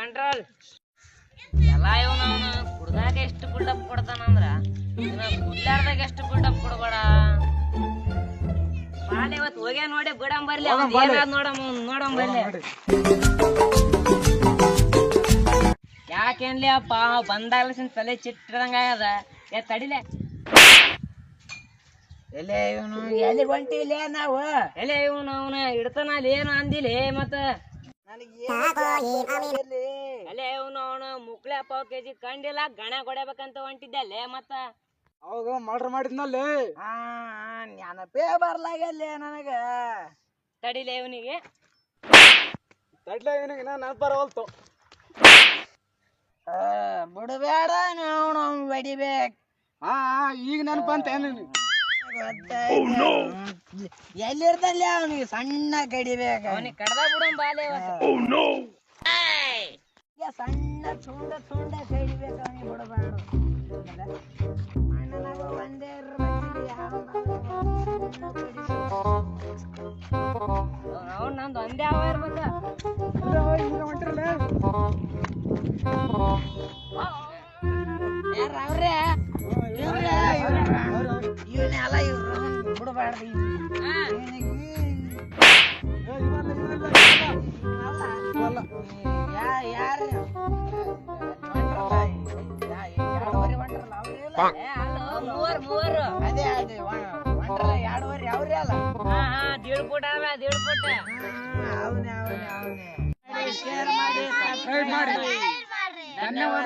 Control ಎಲ್ಲ ಇವನು ಕುಡ್ದಾಗ ಎಷ್ಟು ಬಿಲ್ಡಪ್ ಕೊಡ್ತಾನಂದ್ರ ಕುಡ್ಲಾರ್ದಾಗ ಎಷ್ಟು ಬಿಲ್ಡಪ್ ಕೊಡ್ಬೇಡ. ಬಾಳ ಇವತ್ತು ಹೋಗ್ಯ ನೋಡಿ ಬಿಡಂ ಬರ್ಲಿ ನೋಡಮ್ ಬರ್ಲಿ. ಯಾಕೇನ್ಲಿ ಅಪ್ಪ ಬಂದಾಗ್ಲಸಿನ ತಲೆ ಚಿಟ್ಟದಂಗ ಆಗ್ಯದ. ತಡಿಲೆ ಎಲೆ ಇವನು ಎಲ್ಲಿ ಹೊಂಟಿಲ್ಲ ನಾವು ಎಲೆ ಇವನು ಅವನ ಇಡ್ತಾನ ಅಲ್ಲಿ ಏನು ಅಂದಿಲ್ಲ ಮತ್ತ ಅಲ್ಲೇ ಇವನು ಅವನು ಮುಕ್ಳೆ ಪಾವ್ ಕೆಜಿ ಕಂಡಿಲ್ಲ ಗಣ ಕೊಡಬೇಕಂತ ಹೊಂಟಿದ್ದೆ ಮತ್ತ ಅವಾಗ ಮರ್ಡರ್ ಮಾಡಿದ್ನಲ್ಲಿ ನೆನಪೇ ಬರ್ಲಾಗಲ್ಲೇ ನನಗ. ತಡಿಲೆ ಇವನಿಗೆ ತಡ್ಲ ಇವನಿಗೆ ನೆನಪು ಬರವಲ್ತು. ಬಿಡಬೇಡ ನಾವು ಬಡಿಬೇಕು. ಈಗ ನೆನಪು ಅಂತ ಏನು ಎಲ್ಲಿರ್ತಲ್ಲ ಅವನಿಗೆ ಸಣ್ಣ ಕಡಿಬೇಕು. ಅವನಿಗೆ ಕಡ್ದ ಬಿಡು ಬಾಲೆ ಸಣ್ಣ ಚುಂಡ ಕಡಿಬೇಕು ಅವನಿಗೆ ಬಿಡಬೇಡ. ಒಂದೇ ಅವ್ನು ನಂದು ಒಂದೇ ಅವ ಇರ್ಬೇಕ. ಅವ್ರೆ ಇವನ್ನೆಲ್ಲ ಬಿಡಬಾರ್ದು. ಯಾರು ಮೂವರು ಅದೇ ಅದೇ ಒಂಟ್ರಲ್ಲ ಎರಡುವರೆ ಅವ್ರೇ ಅಲ್ಲ. ದೇಡ್ ಫುಟ್ ಅವನೇ ಶೇರ್ ಮಾಡಿ ಧನ್ಯವಾದ.